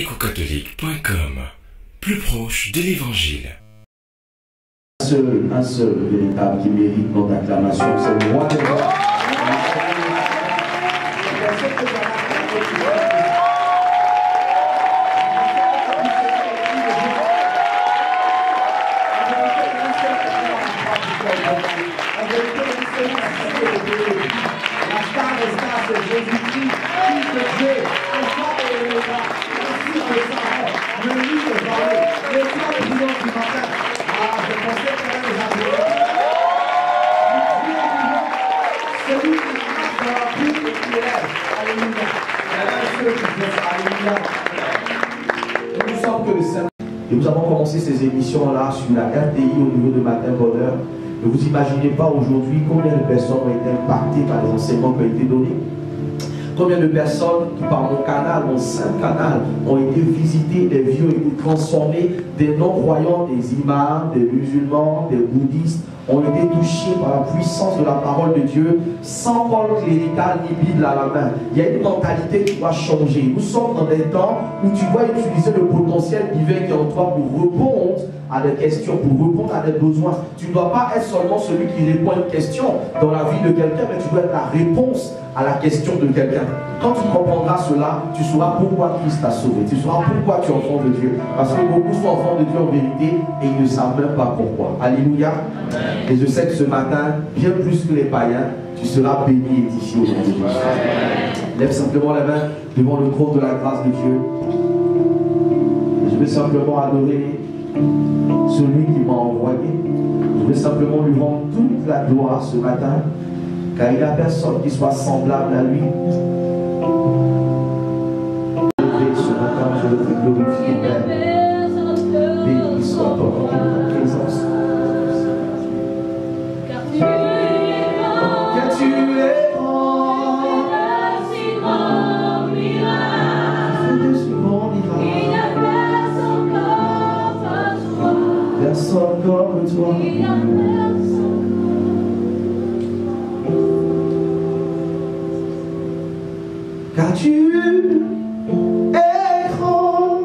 Écocatholique.com, plus proche de l'Évangile. Un seul véritable qui mérite notre acclamation, c'est le roi des rois. Et nous avons commencé ces émissions-là sur la RTI au niveau de Matin Bonheur. Ne vous imaginez pas aujourd'hui combien de personnes ont été impactées par les enseignements qui ont été donnés. Combien de personnes qui par mon canal, mon simple canal, ont été visitées, des vies ont été transformées, des non-croyants, des imams, des musulmans, des bouddhistes, ont été touchés par la puissance de la parole de Dieu, sans parole cléricale ni Bible à la main. Il y a une mentalité qui doit changer. Nous sommes dans des temps où tu dois utiliser le potentiel divin qui est en toi pour répondre à des questions, pour répondre à des besoins. Tu ne dois pas être seulement celui qui répond à une question dans la vie de quelqu'un, mais tu dois être la réponse à la question de quelqu'un. Quand tu comprendras cela, tu sauras pourquoi Christ t'a sauvé. Tu sauras pourquoi tu es enfant de Dieu. Parce que beaucoup sont enfants de Dieu en vérité et ils ne savent même pas pourquoi. Alléluia. Et je sais que ce matin, bien plus que les païens, tu seras béni et édifié au nom de Jésus. Lève simplement la main devant le trône de la grâce de Dieu. Et je vais simplement adorer celui qui m'a envoyé. Je vais simplement lui rendre toute la gloire ce matin, car il n'y a personne qui soit semblable à lui. Ce matin, je veux te glorifier, Père. Béni soit ton présence. Car tu es grand, si grand miracle. Il n'y a personne comme toi. Personne comme toi. Car tu es grand,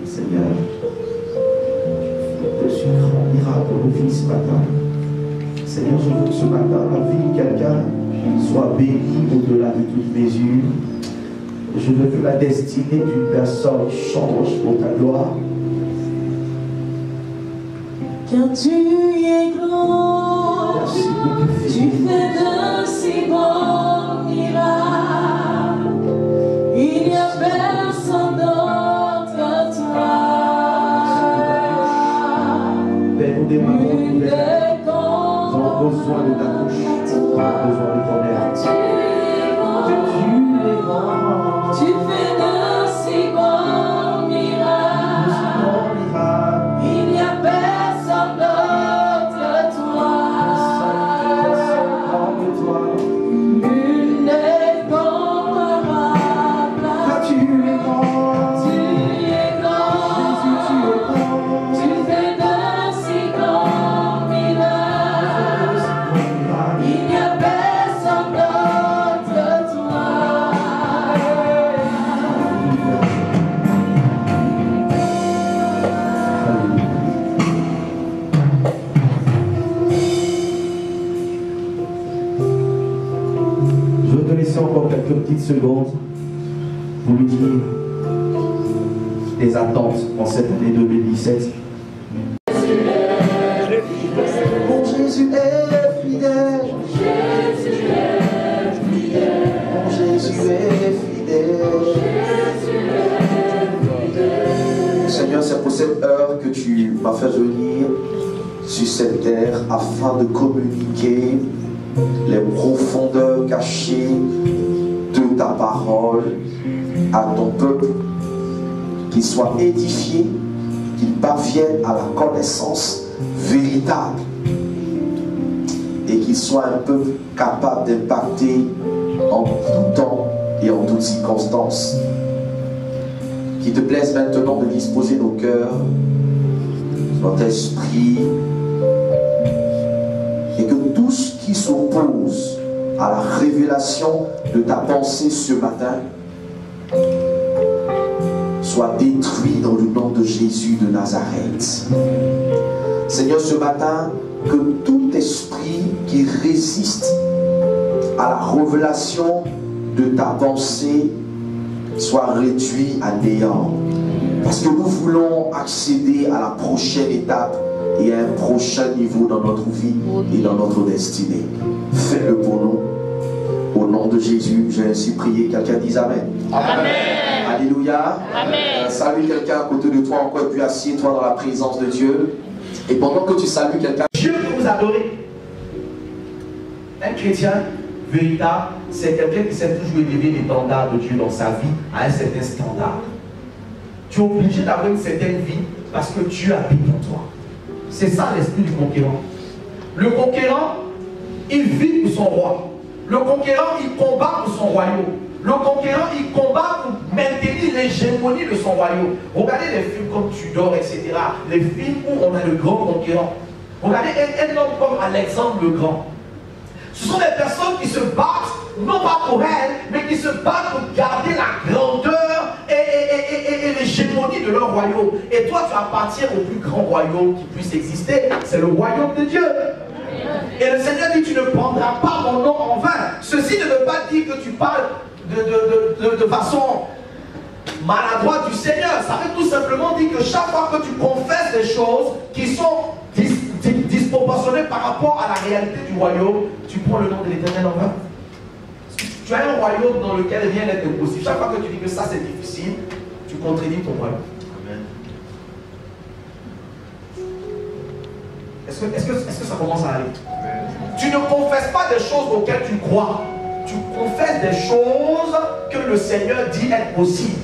Seigneur. Je suis grand miracle au vie ce matin. Seigneur, je veux que ce matin, la vie de quelqu'un soit bénie au-delà de toute mesure. Je veux que la destinée d'une personne change pour ta gloire. Car tu es grand, Merci beaucoup, tu fais de si grands miracles. Il n'y a personne d'autre que toi. Père, nous démarrons une nouvelle. Nous avons besoin de ta bouche. Nous avons besoin de ton air. Tu es grand, tu fais de si grands miracles. Il n'y a personne d'autre que toi. Une incomparable. Car tu es grand. Tu es grand, tu fais de si grands miracles. Il n'y a personne d'autre que toi. Je vais te laisser encore quelques petites secondes pour lui dire tes attentes en cette année 2017. Mon Jésus est fidèle. Mon Jésus est fidèle. Seigneur, c'est pour cette heure que tu m'as fait venir sur cette terre afin de communiquer les profondeurs cachées de ta parole à ton peuple, qu'il soit édifié, qu'il parvienne à la connaissance véritable et qu'il soit un peuple capable d'impacter en tout temps et en toutes circonstances. Qu'il te plaise maintenant de disposer nos cœurs, notre esprit, et que tout ce qui s'oppose à la révélation de ta pensée ce matin soit détruit dans le nom de Jésus de Nazareth. Seigneur, ce matin, que tout esprit qui résiste à la révélation de ta pensée soit réduit à néant. Parce que nous voulons accéder à la prochaine étape et à un prochain niveau dans notre vie et dans notre destinée. Fais-le pour nous. Au nom de Jésus, j'ai ainsi prié. Quelqu'un dise Amen. Amen. Alléluia. Amen. Salue quelqu'un à côté de toi encore et puis assieds-toi dans la présence de Dieu. Et pendant que tu salues quelqu'un, Dieu que vous adorez. Un chrétien véritable, c'est quelqu'un qui sait toujours élever l'étendard de Dieu dans sa vie à un certain standard. Tu es obligé d'avoir une certaine vie parce que Dieu habite en toi. C'est ça l'esprit du conquérant. Le conquérant, il vit pour son roi. Le conquérant, il combat pour son royaume. Le conquérant, il combat pour maintenir l'hégémonie de son royaume. Regardez les films comme Tudor, etc. Les films où on a le grand conquérant. Regardez un homme comme Alexandre le Grand. Ce sont des personnes qui se battent, non pas pour elles, mais qui se battent pour garder la grandeur et l'hégémonie de leur royaume. Et toi, tu appartiens au plus grand royaume qui puisse exister. C'est le royaume de Dieu. Et le Seigneur dit, tu ne prendras pas mon nom en vain. Ceci ne veut pas dire que tu parles de façon maladroite du Seigneur. Ça veut tout simplement dire que chaque fois que tu confesses des choses qui sont disproportionnées par rapport à la réalité du royaume, tu prends le nom de l'Éternel en vain. Tu as un royaume dans lequel rien n'est impossible. Chaque fois que tu dis que ça c'est difficile, tu contredis ton royaume. Amen. Est-ce que ça commence à aller? Amen. Tu ne confesses pas des choses auxquelles tu crois. Tu confesses des choses que le Seigneur dit être possibles.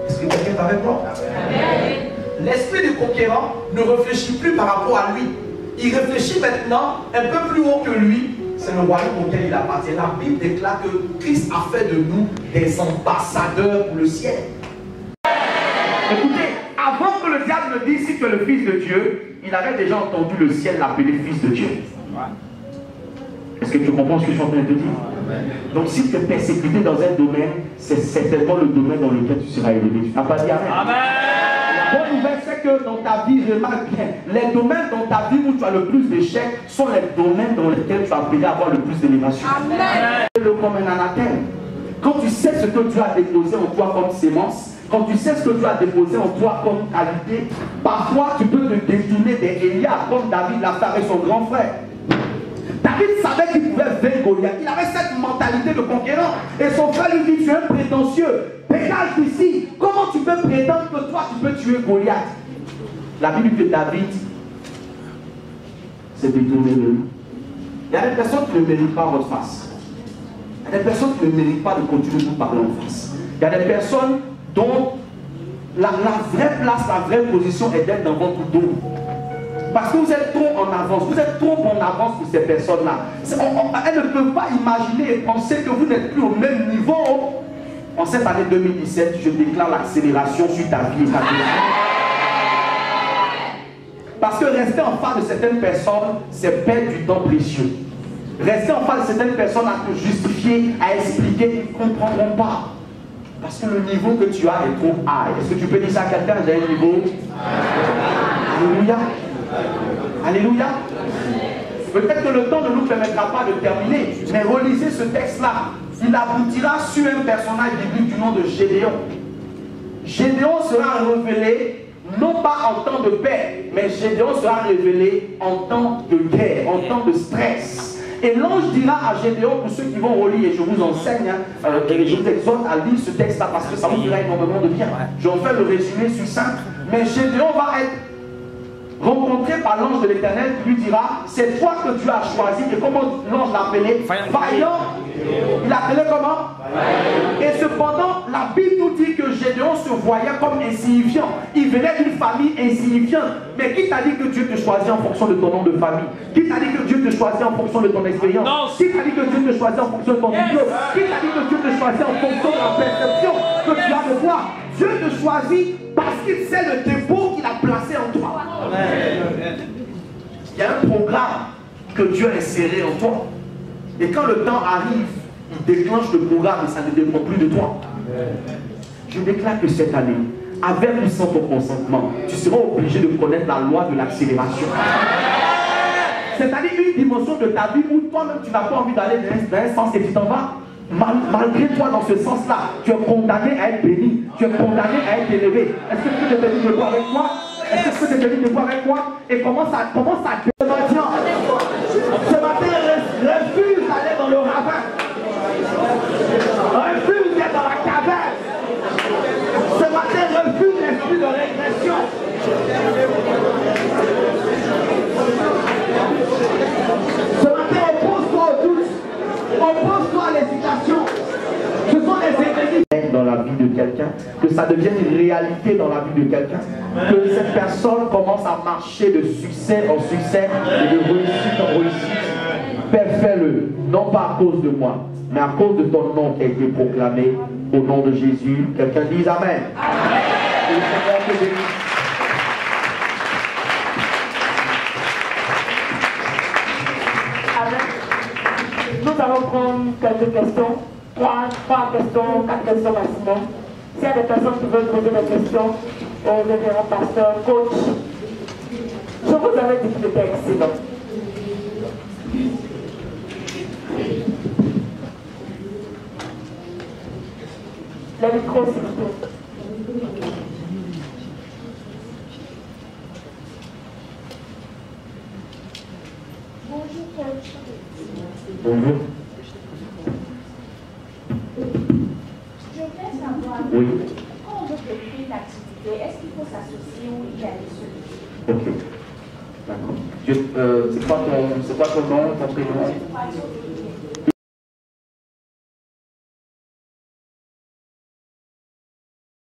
Est-ce que quelqu'un est avec moi? Amen. L'esprit du conquérant ne réfléchit plus par rapport à lui. Il réfléchit maintenant un peu plus haut que lui. C'est le royaume auquel il appartient. La Bible déclare que Christ a fait de nous des ambassadeurs pour le ciel. Écoutez, avant que le diable ne dise si tu es le fils de Dieu, il avait déjà entendu le ciel l'appeler fils de Dieu. Est-ce que tu comprends ce que je suis en train de te dire? Donc si tu es persécuté dans un domaine, c'est certainement le domaine dans lequel tu seras élevé. Tu n'as pas dit Amen. Amen. La bonne nouvelle, c'est que dans ta vie, remarque bien, les domaines dans ta vie où tu as le plus d'échecs sont les domaines dans lesquels tu as appelé à avoir le plus d'élévation. Amen. Le comme un anathème. Quand tu sais ce que Dieu a déposé en toi comme sémence, quand tu sais ce que Dieu a déposé en toi comme qualité, parfois tu peux te détourner des Eliab comme David l'a fait avec son grand frère. David savait qu'il pouvait vaincre Goliath. Il avait cette mentalité de conquérant. Et son frère lui dit, tu es un prétentieux. Dégage d'ici. Comment tu peux prétendre que toi tu peux tuer Goliath? La Bible dit que David s'est détourné de lui. Il y a des personnes qui ne méritent pas votre face. Il y a des personnes qui ne méritent pas de continuer de vous parler en face. Il y a des personnes dont la vraie place, la vraie position est d'être dans votre dos. Parce que vous êtes trop en avance, vous êtes trop en avance pour ces personnes-là. Elles ne peuvent pas imaginer et penser que vous n'êtes plus au même niveau. En cette année 2017, je déclare l'accélération sur ta vie et ta vie. Parce que rester en face de certaines personnes, c'est perdre du temps précieux. Rester en face de certaines personnes à te justifier, à expliquer, ils ne comprendront pas. Parce que le niveau que tu as est trop high. Est-ce que tu peux dire ça à quelqu'un? J'ai un niveau. Alléluia. Alléluia. Peut-être que le temps ne nous permettra pas de terminer, mais relisez ce texte-là. Il aboutira sur un personnage biblique du nom de Gédéon. Gédéon sera révélé non pas en temps de paix, mais Gédéon sera révélé en temps de guerre, en temps de stress. Et l'ange dira à Gédéon, pour ceux qui vont relire, et je vous enseigne, et je vous exhorte à lire ce texte-là parce que ça vous fera énormément de bien. Je vais faire le résumé succinct. Mais Gédéon va être rencontré par l'ange de l'Éternel qui lui dira, c'est toi que tu as choisi. Et comment l'ange l'a appelé? Vaillant. Il l'appelait comment? Et cependant, la Bible nous dit que Gédéon se voyait comme insignifiant. Il venait d'une famille insignifiante. Mais qui t'a dit que Dieu te choisit en fonction de ton nom de famille? Qui t'a dit que Dieu te choisit en fonction de ton expérience? Qui t'a dit que Dieu te choisit en fonction de ton diplôme? Qui t'a dit que Dieu te choisit en fonction de la perception que tu as de toi? Dieu te choisit parce qu'il sait le dépôt qu'il a placé en toi. Il y a un programme que Dieu a inséré en toi. Et quand le temps arrive, il déclenche le programme et ça ne dépend plus de toi. je déclare que cette année, avec ou sans ton consentement, tu seras obligé de connaître la loi de l'accélération. C'est-à-dire une dimension de ta vie où toi-même tu n'as pas envie d'aller dans un sens et tu t'en vas. Malgré toi dans ce sens-là, tu es condamné à être béni, tu es condamné à être élevé. Est-ce que tu es venu de voir avec moi? Est-ce que tu es venu de voir avec moi? Et commence à ce matin, refuse d'aller dans le ravin. Refuse d'être dans la caverne. Ce matin, refuse l'esprit de régression. Ce matin, oppose-toi au doute. Oppose-toi à l'hésitation. Ce sont les ennemis dans la vie de quelqu'un, que ça devienne une réalité dans la vie de quelqu'un, que cette personne commence à marcher de succès en succès et de réussite en réussite. Père, fais-le, non pas à cause de moi, mais à cause de ton nom qui a été proclamé au nom de Jésus. Quelqu'un dise Amen. Et le Seigneur te bénisse. Nous allons prendre quelques questions, 3 questions, 4 questions maximum. S'il y a des personnes qui veulent poser des questions, révérend pasteur, coach, je vous avais dit qu'il était excellent. Le micro, s'il vous plaît. Bonjour, coach. Bonjour. Je voulais savoir, Oui. quand on veut créer une activité, est-ce qu'il faut s'associer ou y aller seul? Ok. D'accord. C'est quoi ton nom, ton prénom?